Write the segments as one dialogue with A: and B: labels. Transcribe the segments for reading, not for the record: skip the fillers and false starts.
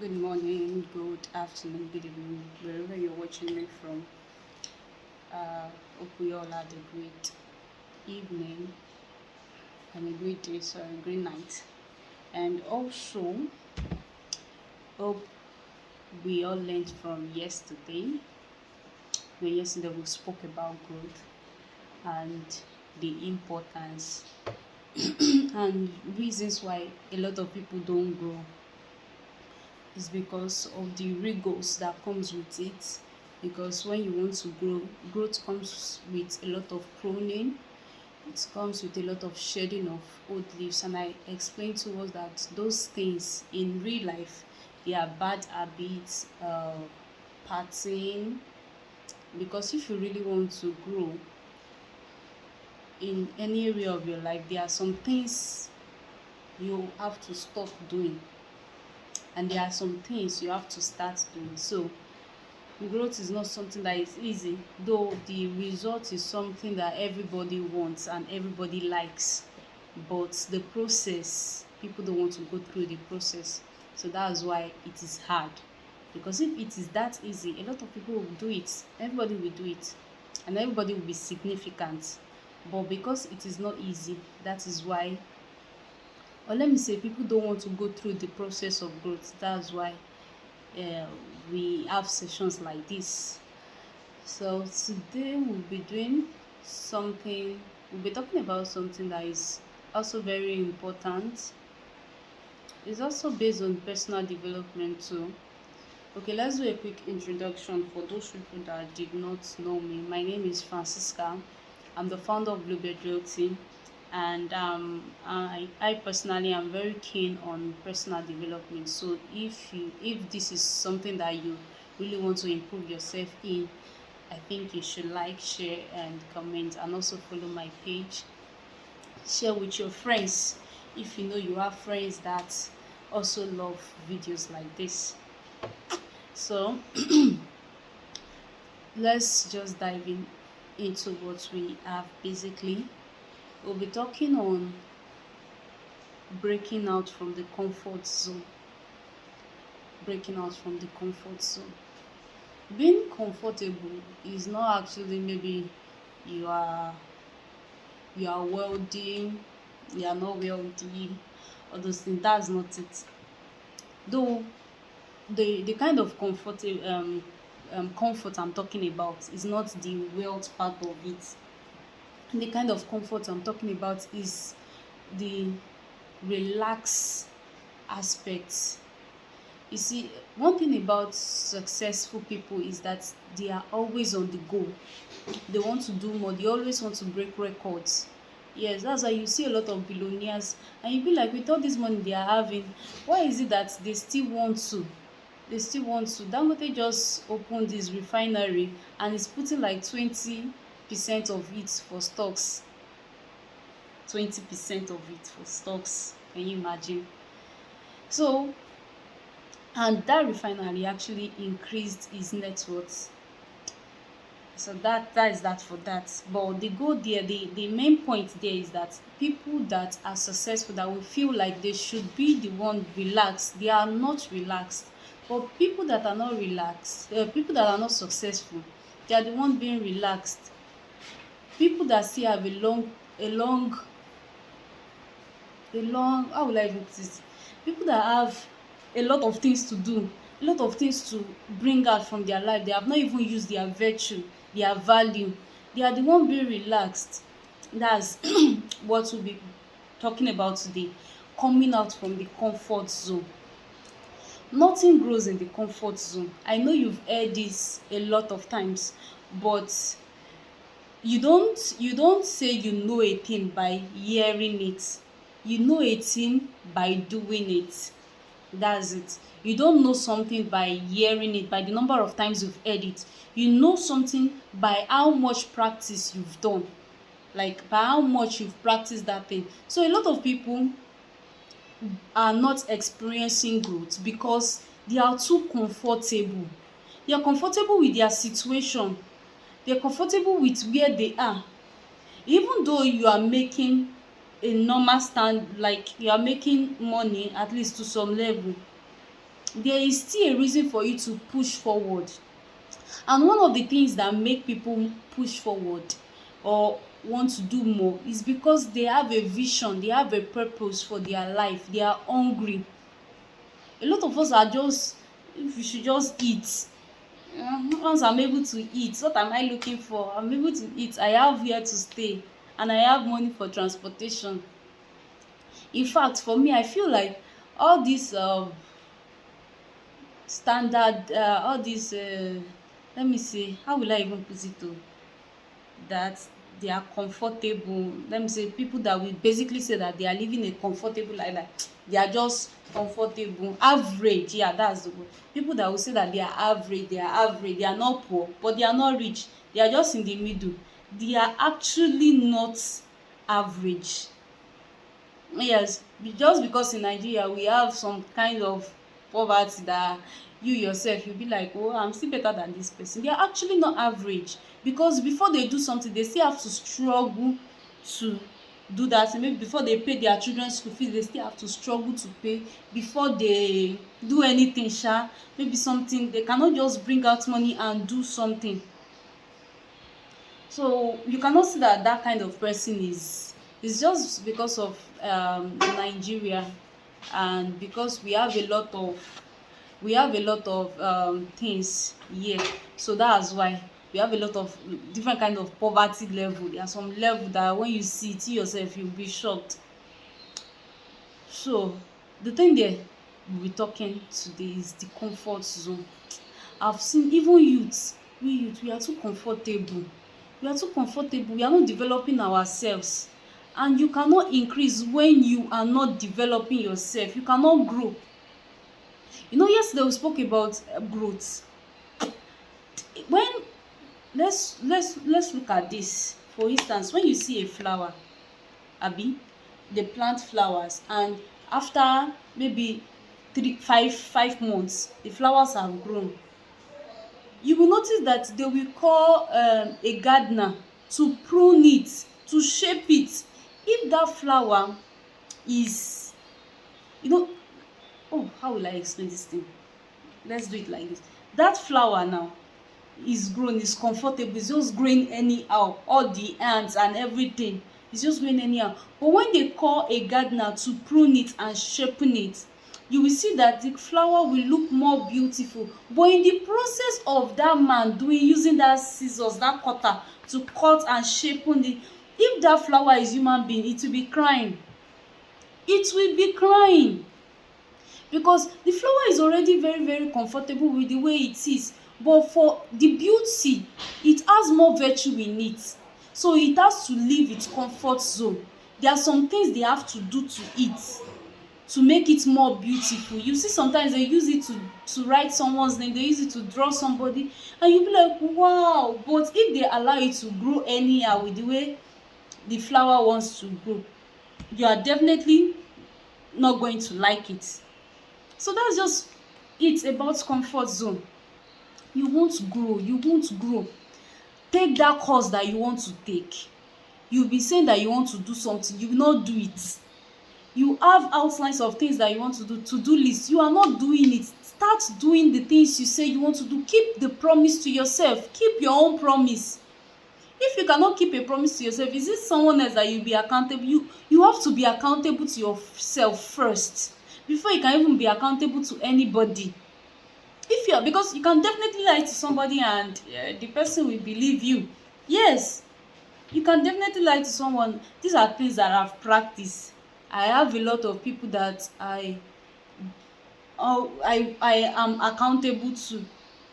A: Good morning, good afternoon, good evening, wherever you're watching me from. Hope we all had a great evening and a great day, so a great night. And also, hope we all learned from yesterday. Yesterday we spoke about growth and the importance and reasons why a lot of people don't grow is because of the rigors that comes with it. Because when you want to grow, growth comes with a lot of pruning. It comes with a lot of shedding of old leaves, and I explained to us that those things in real life, they are bad habits, partying. Because if you really want to grow in any area of your life, there are some things you have to stop doing, and there are some things you have to start doing. So growth is not something that is easy, though the result is something that everybody wants and everybody likes, but the process, people don't want to go through the process. So that's why it is hard, because if it is that easy, a lot of people will do it, everybody will do it, and everybody will be significant. But because it is not easy, that is why, or let me say, people don't want to go through the process of growth. That's why uh, we have sessions like this. So today we'll be doing something, we'll be talking about something that is also very important. It's also based on personal development too. Okay, let's do a quick introduction for those people that did not know me. My name is Francisca. I'm the founder of Bluebird Realty, and I personally am very keen on personal development. So if this is something that you really want to improve yourself in, I think you should like, share, and comment, and also follow my page. Share with your friends if you know you have friends that also love videos like this. So let's just dive into what we have. Basically, we'll be talking on breaking out from the comfort zone. Breaking out from the comfort zone. Being comfortable is not actually maybe you are wealthy, you are not wealthy, all those things. That's not it. Though the kind of comfort I'm talking about is not the wealth part of it. The kind of comfort I'm talking about is the relaxed aspect. You see, one thing about successful people is that they are always on the go. They want to do more. They always want to break records. Yes, that's why you see a lot of billionaires, and you be like, with all this money they are having, why is it that they still want to? They still want to. Dangote just opened this refinery and is putting like 20% of it for stocks. 20% of it for stocks. Can you imagine? So, and that refinery actually increased his net worth. So that is that for that. But the goal there, the main point there is that people that are successful, that will feel like they should be the one relaxed, they are not relaxed. But people that are not relaxed, people that are not successful, they are the one being relaxed. People that still have a long, how will I even put it? People that have a lot of things to do, a lot of things to bring out from their life, they have not even used their virtue, their value. They are the one being relaxed. That's what we'll be talking about today. Coming out from the comfort zone. Nothing grows in the comfort zone. I know you've heard this a lot of times, but you don't say you know a thing by hearing it. You know a thing by doing it. That's it. You don't know something by hearing it, by the number of times you've heard it. You know something by how much practice you've done, like by how much you've practiced that thing. So a lot of people are not experiencing growth because they are too comfortable. They are comfortable with their situation. They are comfortable with where they are. Even though you are making a normal stand, like you are making money at least to some level, there is still a reason for you to push forward. And one of the things that make people push forward or want to do more is because they have a vision, they have a purpose for their life, they are hungry. A lot of us are just, if we should just eat. Once I'm able to eat, what am I looking for? I'm able to eat, I have where to stay, and I have money for transportation. In fact, for me, I feel like all these standard, all these let me see, how will I even put it though, that they are comfortable. Let me say people that will basically say that they are living a comfortable life, like they are just comfortable, average. Yeah, that's the word. People that will say that they are average, they are average, they are not poor, but they are not rich. They are just in the middle. They are actually not average. Yes, just because in Nigeria we have some kind of poverty that you yourself you'll be like, oh, I'm still better than this person. They are actually not average, because before they do something they still have to struggle to do that. Maybe before they pay their children's school fees they still have to struggle to pay. Before they do anything maybe something, they cannot just bring out money and do something. So you cannot see that that kind of person is just because of Nigeria, and because we have a lot of things here. So that's why we have a lot of different kind of poverty level. There are some level that when you see it yourself you'll be shocked. So the thing there we'll be talking today is the comfort zone. I've seen even youths, we are too comfortable. We are too comfortable. We are not developing ourselves. And you cannot increase when you are not developing yourself. You cannot grow. You know, yesterday we spoke about growth. When let's look at this. For instance, when you see a flower, abi, they plant flowers, and after maybe 5 months, the flowers have grown. You will notice that they will call a gardener to prune it, to shape it. If that flower is, you know, oh, how will I explain this thing? Let's do it like this. That flower now is grown, is comfortable, it's just growing anyhow, all the ants and everything, it's just growing anyhow. But when they call a gardener to prune it and sharpen it, you will see that the flower will look more beautiful. But in the process of that man using that scissors, that cutter, to cut and sharpen it, if that flower is human being, it will be crying. It will be crying, because the flower is already very very comfortable with the way it is. But for the beauty, it has more virtue in it, so it has to leave its comfort zone. There are some things they have to do to it to make it more beautiful. You see sometimes they use it to write someone's name, they use it to draw somebody, and you be like, wow. But if they allow it to grow anyhow with the way the flower wants to grow, you are definitely not going to like it. So that's just it about comfort zone. You won't grow, you won't grow. Take that course that you want to take. You'll be saying that you want to do something, you will not do it. You have outlines of things that you want to do, to-do list, you are not doing it. Start doing the things you say you want to do. Keep the promise to yourself. Keep your own promise. If you cannot keep a promise to yourself, is it someone else that you'll be accountable? You have to be accountable to yourself first before you can even be accountable to anybody. If you are, because you can definitely lie to somebody and the person will believe you. Yes, you can definitely lie to someone. These are things that I've practiced. I have a lot of people that I am accountable to,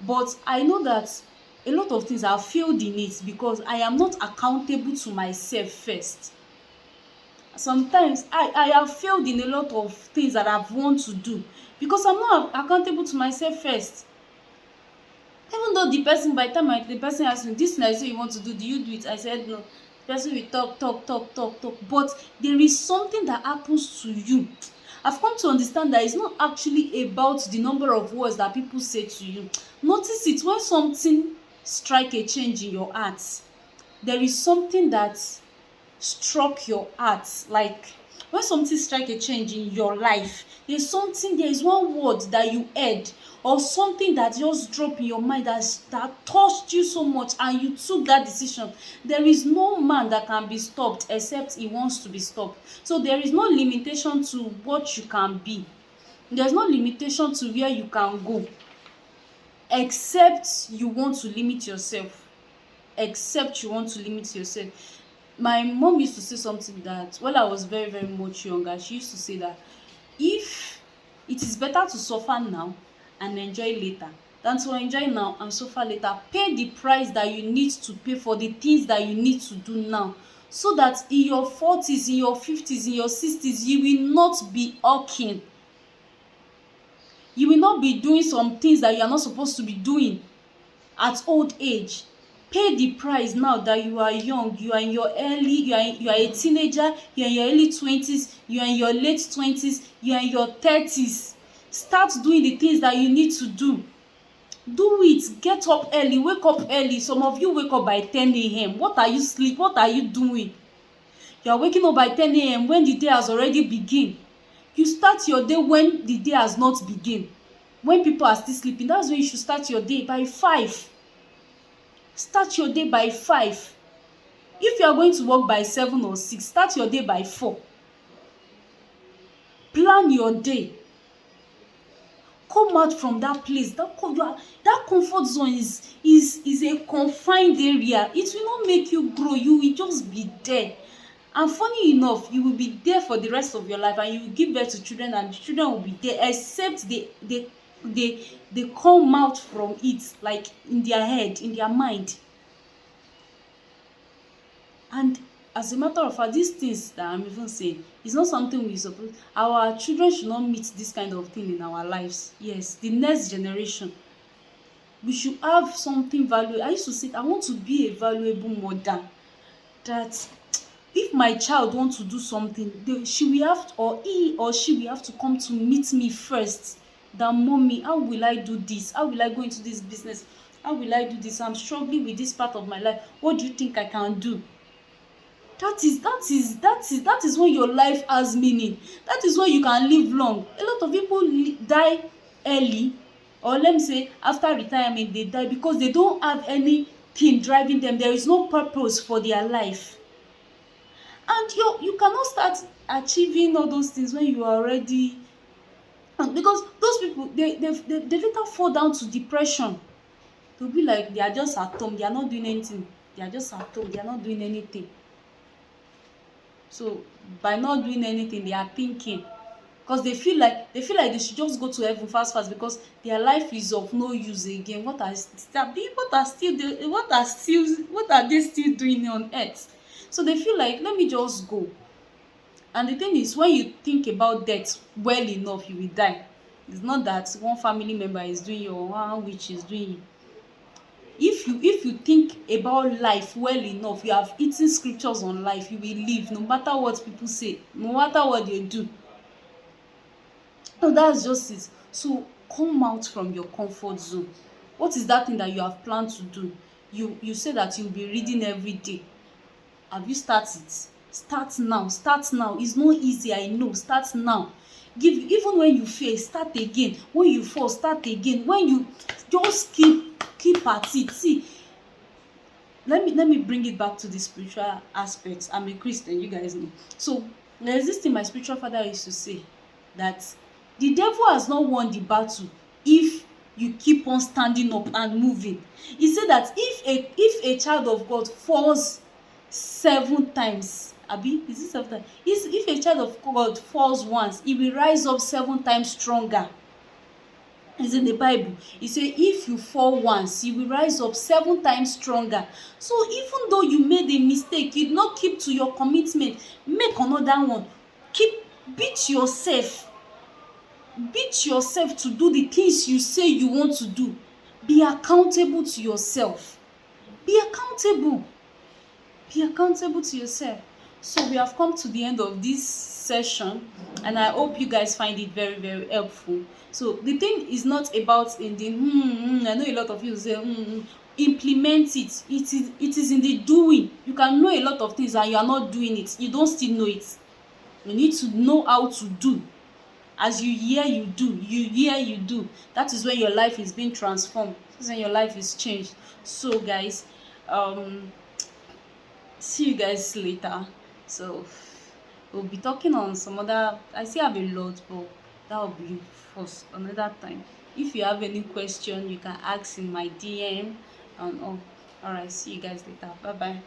A: but I know that a lot of things I've failed in it because I am not accountable to myself first. Sometimes I have failed in a lot of things that I've want to do because I'm not accountable to myself first. Even though the person, by the time the person asks me, this thing I say you want to do you do it? I said no. The person will talk, but there is something that happens to you. I've come to understand that it's not actually about the number of words that people say to you. Notice it when something strike a change in your heart. There is something that struck your heart, like When something strike a change in your life, there is one word that you heard, or something that just drop in your mind that touched you so much, and you took that decision. There is no man that can be stopped except he wants to be stopped. So there is no limitation to what you can be. There's no limitation to where you can go, except you want to limit yourself. Except you want to limit yourself. My mom used to say something that when I was very, very much younger, she used to say that if it is better to suffer now and enjoy later than to enjoy now and suffer later, pay the price that you need to pay for the things that you need to do now, so that in your 40s, in your 50s, in your 60s, you will not be hawking. You will not be doing some things that you are not supposed to be doing at old age. Pay the price now that you are young. You are in your early, you are a teenager, you are in your early 20s, you are in your late 20s, you are in your 30s. Start doing the things that you need to do. Do it. Get up early, wake up early. Some of you wake up by 10 a.m. What are you doing? You are waking up by 10 a.m. when the day has already begin. You start your day when the day has not begin. When people are still sleeping, that's when you should start your day by 5. Start your day by 5. If you are going to work by 7 or 6, start your day by 4. Plan your day. Come out from that place. That comfort zone is a confined area. It will not make you grow. You will just be there. And funny enough, you will be there for the rest of your life, and you will give birth to children, and the children will be there, except they come out from it, like in their head, in their mind. And as a matter of fact, these things that I'm even saying is not something we suppose. Our children should not meet this kind of thing in our lives. Yes, the next generation, we should have something valuable. I used to say I want to be a valuable mother, that if my child wants to do something, she will have to, or he or she will have to come to meet me first. That mommy, how will I do this? How will I go into this business? How will I do this? I'm struggling with this part of my life. What do you think I can do? That is when your life has meaning. That is when you can live long. A lot of people die early, or let me say after retirement they die because they don't have anything driving them. There is no purpose for their life. And you cannot start achieving all those things when you are already, because those people they later fall down to depression. They'll be like they are just at home, they are not doing anything. They are just at home, they are not doing anything. So by not doing anything, they are thinking, because they feel like they should just go to heaven fast because their life is of no use again. What are they still doing on earth? So they feel like, let me just go. And the thing is, when you think about death well enough, you will die. It's not that one family member is doing you or one witch is doing you. If you think about life well enough, you have eaten scriptures on life, you will live no matter what people say, no matter what they do. So that's just it. So come out from your comfort zone. What is that thing that you have planned to do? You say that you'll be reading every day. Have you started? Start now. Start now. It's not easy, I know. Start now. Even when you fail, start again. When you fall, start again. When you just keep at it. See, let me bring it back to the spiritual aspects. I'm a Christian, you guys know. So there's this thing my spiritual father used to say, that the devil has not won the battle if you keep on standing up and moving. He said that if a child of God falls 7 times, abi is it 7 times? If a child of God falls once, he will rise up 7 times stronger. It's in the Bible. He say if you fall once, you will rise up 7 times stronger. So even though you made a mistake, you did not keep to your commitment, make another one. Beat yourself to do the things you say you want to do. Be accountable to yourself. Be accountable to yourself. So we have come to the end of this session, and I hope you guys find it very, very helpful. So the thing is not about in the I know a lot of you say implement it. It is in the doing. You can know a lot of things and you are not doing it. You don't still know it. You need to know how to do. As you hear, you do. You hear, you do. That is when your life is being transformed. That is when your life is changed. So guys, um see you guys later. So we'll be talking on some other, I still have a lot, but that will be for another time. If you have any question, you can ask in my DM and all. All right, see you guys later. Bye bye.